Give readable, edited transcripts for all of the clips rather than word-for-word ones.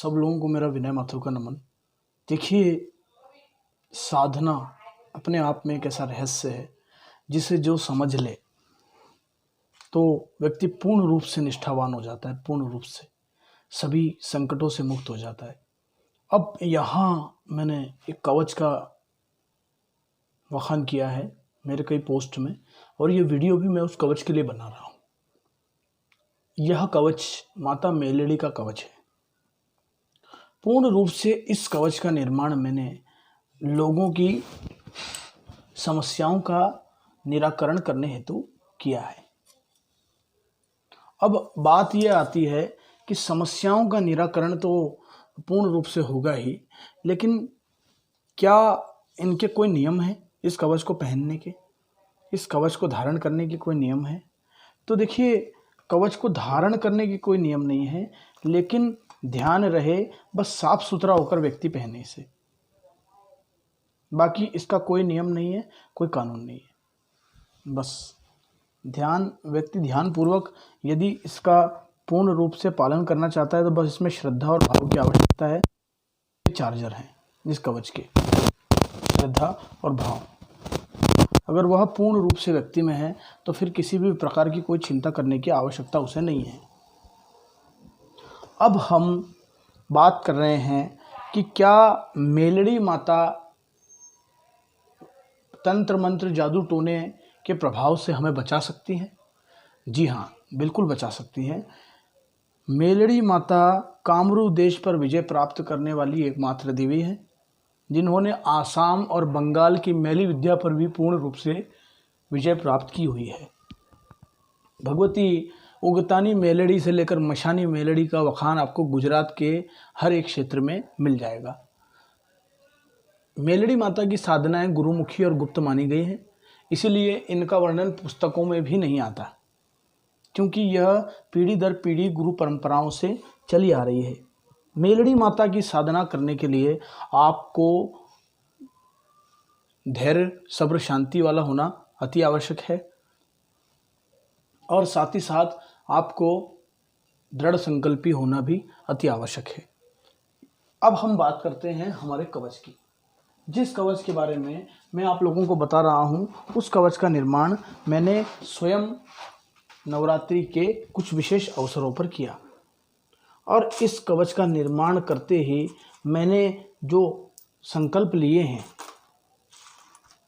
सब लोगों को मेरा विनय माथुर का नमन। देखिए, साधना अपने आप में एक ऐसा रहस्य है जिसे जो समझ ले तो व्यक्ति पूर्ण रूप से निष्ठावान हो जाता है, पूर्ण रूप से सभी संकटों से मुक्त हो जाता है। अब यहाँ मैंने एक कवच का बखान किया है मेरे कई पोस्ट में, और ये वीडियो भी मैं उस कवच के लिए बना रहा हूँ। यह कवच माता मेलड़ी का कवच है। पूर्ण रूप से इस कवच का निर्माण मैंने लोगों की समस्याओं का निराकरण करने हेतु किया है। अब बात यह आती है कि समस्याओं का निराकरण तो पूर्ण रूप से होगा ही, लेकिन क्या इनके कोई नियम है? इस कवच को पहनने के, इस कवच को धारण करने के कोई नियम है? तो देखिए, कवच को धारण करने की कोई नियम नहीं है, लेकिन ध्यान रहे बस साफ सुथरा होकर व्यक्ति पहने इसे। बाकी इसका कोई नियम नहीं है, कोई कानून नहीं है। बस व्यक्ति ध्यान पूर्वक यदि इसका पूर्ण रूप से पालन करना चाहता है तो बस इसमें श्रद्धा और भाव की आवश्यकता है। ये चार्जर हैं इस कवच के, श्रद्धा और भाव। अगर वह पूर्ण रूप से व्यक्ति में है तो फिर किसी भी प्रकार की कोई चिंता करने की आवश्यकता उसे नहीं है। अब हम बात कर रहे हैं कि क्या मेलड़ी माता तंत्र मंत्र जादू टोने के प्रभाव से हमें बचा सकती हैं? जी हाँ, बिल्कुल बचा सकती हैं। मेलड़ी माता कामरू देश पर विजय प्राप्त करने वाली एकमात्र देवी है, जिन्होंने आसाम और बंगाल की मैली विद्या पर भी पूर्ण रूप से विजय प्राप्त की हुई है। भगवती उगतानी मेलड़ी से लेकर मशानी मेलड़ी का वखान आपको गुजरात के हर एक क्षेत्र में मिल जाएगा। मेलड़ी माता की साधनाएं गुरुमुखी और गुप्त मानी गई हैं, इसीलिए इनका वर्णन पुस्तकों में भी नहीं आता, क्योंकि यह पीढ़ी दर पीढ़ी गुरु परंपराओं से चली आ रही है। मेलड़ी माता की साधना करने के लिए आपको धैर्य, सब्र, शांति वाला होना अति आवश्यक है, और साथ ही साथ आपको दृढ़ संकल्पी होना भी अति आवश्यक है। अब हम बात करते हैं हमारे कवच की। जिस कवच के बारे में मैं आप लोगों को बता रहा हूं, उस कवच का निर्माण मैंने स्वयं नवरात्रि के कुछ विशेष अवसरों पर किया, और इस कवच का निर्माण करते ही मैंने जो संकल्प लिए हैं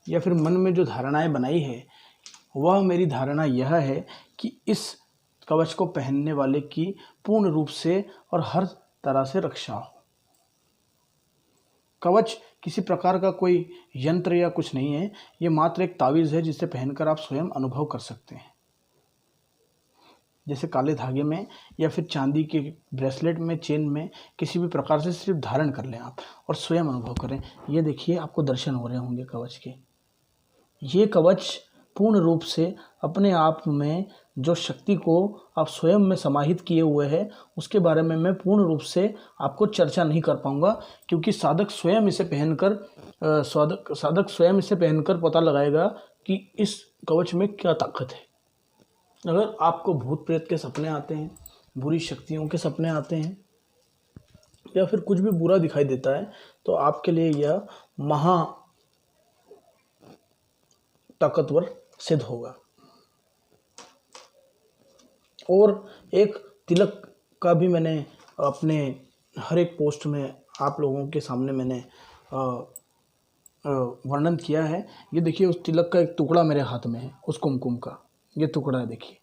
या फिर मन में जो धारणाएं बनाई है, वह मेरी धारणा यह है कि इस कवच को पहनने वाले की पूर्ण रूप से और हर तरह से रक्षा हो। कवच किसी प्रकार का कोई यंत्र या कुछ नहीं है, ये मात्र एक तावीज़ है जिसे पहनकर आप स्वयं अनुभव कर सकते हैं। जैसे काले धागे में या फिर चांदी के ब्रेसलेट में, चेन में, किसी भी प्रकार से सिर्फ धारण कर लें आप और स्वयं अनुभव करें। ये देखिए, आपको दर्शन हो रहे होंगे कवच के। ये कवच पूर्ण रूप से अपने आप में जो शक्ति को आप स्वयं में समाहित किए हुए हैं, उसके बारे में मैं पूर्ण रूप से आपको चर्चा नहीं कर पाऊंगा, क्योंकि साधक स्वयं इसे पहनकर पता लगाएगा कि इस कवच में क्या ताकत है। अगर आपको भूत प्रेत के सपने आते हैं, बुरी शक्तियों के सपने आते हैं, या फिर कुछ भी बुरा दिखाई देता है, तो आपके लिए यह महा ताकतवर सिद्ध होगा। और एक तिलक का भी मैंने अपने हर एक पोस्ट में आप लोगों के सामने मैंने वर्णन किया है। ये देखिए, उस तिलक का एक टुकड़ा मेरे हाथ में है, उस कुमकुम का ये टुकड़ा है। देखिए,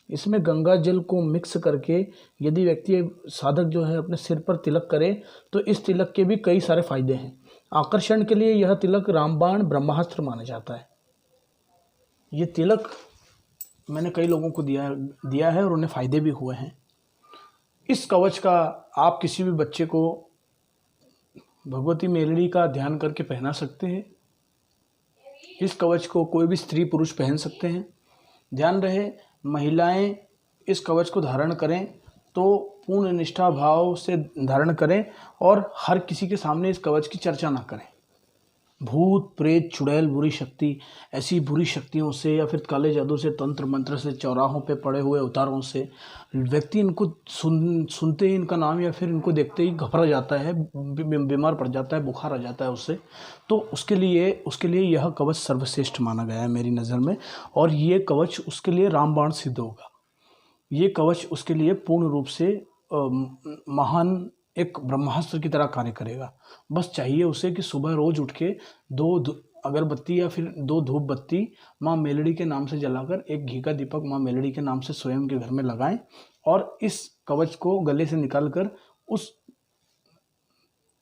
इसमें गंगा जल को मिक्स करके यदि व्यक्ति साधक जो है अपने सिर पर तिलक करे तो इस तिलक के भी कई सारे फायदे हैं। आकर्षण के लिए यह तिलक रामबाण ब्रह्मास्त्र माना जाता है। ये तिलक मैंने कई लोगों को दिया है और उन्हें फ़ायदे भी हुए हैं। इस कवच का आप किसी भी बच्चे को भगवती मेलड़ी का ध्यान करके पहना सकते हैं। इस कवच को कोई भी स्त्री पुरुष पहन सकते हैं। ध्यान रहे, महिलाएं इस कवच को धारण करें तो पूर्ण निष्ठा भाव से धारण करें और हर किसी के सामने इस कवच की चर्चा ना करें। भूत प्रेत चुड़ैल बुरी शक्ति, ऐसी बुरी शक्तियों से या फिर काले जादू से, तंत्र मंत्र से, चौराहों पे पड़े हुए अवतारों से व्यक्ति इनको सुनते ही इनका नाम या फिर इनको देखते ही घबरा जाता है, बीमार पड़ जाता है, बुखार आ जाता है उससे। तो उसके लिए यह कवच सर्वश्रेष्ठ माना गया है मेरी नज़र में। और ये कवच उसके लिए रामबाण सिद्ध होगा। ये कवच उसके लिए पूर्ण रूप से महान एक ब्रह्मास्त्र की तरह कार्य करेगा। बस चाहिए उसे कि सुबह रोज उठ के 2 अगरबत्ती या फिर 2 धूप बत्ती माँ मेलड़ी के नाम से जलाकर एक घी का दीपक माँ मेलड़ी के नाम से स्वयं के घर में लगाएं और इस कवच को गले से निकालकर उस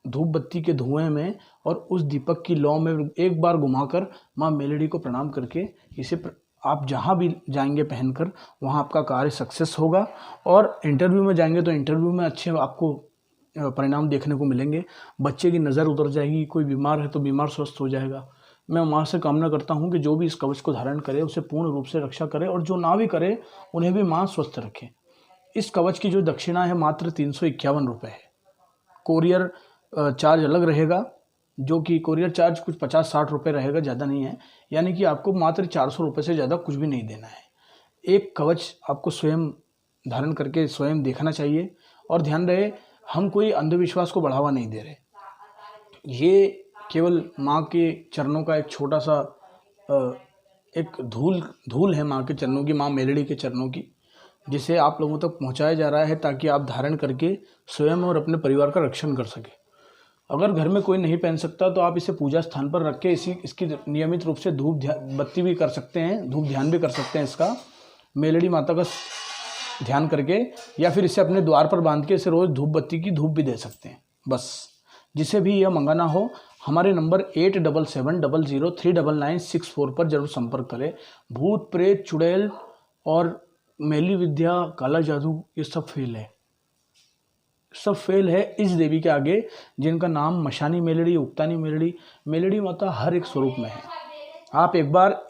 धूप बत्ती के धुएं में और उस दीपक की लौ में एक बार घुमाकर माँ मेलड़ी को प्रणाम करके इसे आप जहाँ भी जाएंगे पहनकर वहाँ आपका कार्य सक्सेस होगा। और इंटरव्यू में जाएंगे तो इंटरव्यू में अच्छे आपको परिणाम देखने को मिलेंगे। बच्चे की नज़र उतर जाएगी, कोई बीमार है तो बीमार स्वस्थ हो जाएगा। मैं माँ से कामना करता हूँ कि जो भी इस कवच को धारण करे उसे पूर्ण रूप से रक्षा करे और जो ना भी करे उन्हें भी माँ स्वस्थ रखे। इस कवच की जो दक्षिणा है मात्र 351 रुपये है। कोरियर चार्ज अलग रहेगा, जो कि कोरियर चार्ज कुछ 50-60 रुपये रहेगा, ज़्यादा नहीं है। यानी कि आपको मात्र 400 रुपये से ज़्यादा कुछ भी नहीं देना है। एक कवच आपको स्वयं धारण करके स्वयं देखना चाहिए। और ध्यान रहे, हम कोई अंधविश्वास को बढ़ावा नहीं दे रहे। ये केवल माँ के चरणों का एक छोटा सा एक धूल है माँ के चरणों की, माँ मेलड़ी के चरणों की, जिसे आप लोगों तक पहुँचाया जा रहा है ताकि आप धारण करके स्वयं और अपने परिवार का रक्षण कर सकें। अगर घर में कोई नहीं पहन सकता तो आप इसे पूजा स्थान पर रख के इसकी नियमित रूप से धूप बत्ती भी कर सकते हैं, धूप ध्यान भी कर सकते हैं इसका, मेलड़ी माता का ध्यान करके, या फिर इसे अपने द्वार पर बांध के इसे रोज़ धूप बत्ती की धूप भी दे सकते हैं। बस जिसे भी यह मंगाना हो हमारे नंबर 8770039964 पर जरूर संपर्क करें। भूत प्रेत चुड़ैल और मैली विद्या काला जादू ये सब फेल है, सब फेल है इस देवी के आगे जिनका नाम मशानी मेलड़ी, उक्तानी मेलड़ी, मेलड़ी माता हर एक स्वरूप में है। आप एक बार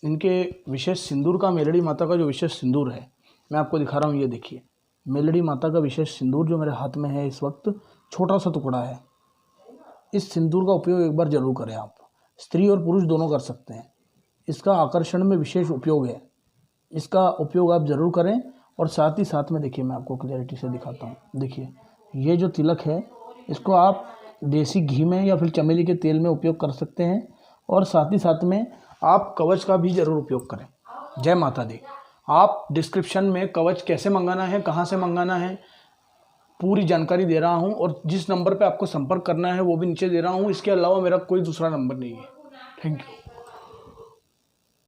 इनके विशेष सिंदूर का, मेलड़ी माता का जो विशेष सिंदूर है मैं आपको दिखा रहा हूँ, ये देखिए मेलड़ी माता का विशेष सिंदूर जो मेरे हाथ में है इस वक्त, छोटा सा टुकड़ा है। इस सिंदूर का उपयोग एक बार जरूर करें आप, स्त्री और पुरुष दोनों कर सकते हैं। इसका आकर्षण में विशेष उपयोग है, इसका उपयोग आप जरूर करें। और साथ ही साथ में देखिए मैं आपको क्लैरिटी से दिखाता हूँ, देखिए ये जो तिलक है इसको आप देसी घी में या फिर चमेली के तेल में उपयोग कर सकते हैं। और साथ ही साथ में आप कवच का भी ज़रूर उपयोग करें। जय माता दी। आप डिस्क्रिप्शन में कवच कैसे मंगाना है, कहाँ से मंगाना है, पूरी जानकारी दे रहा हूँ और जिस नंबर पे आपको संपर्क करना है वो भी नीचे दे रहा हूँ। इसके अलावा मेरा कोई दूसरा नंबर नहीं है। Thank you.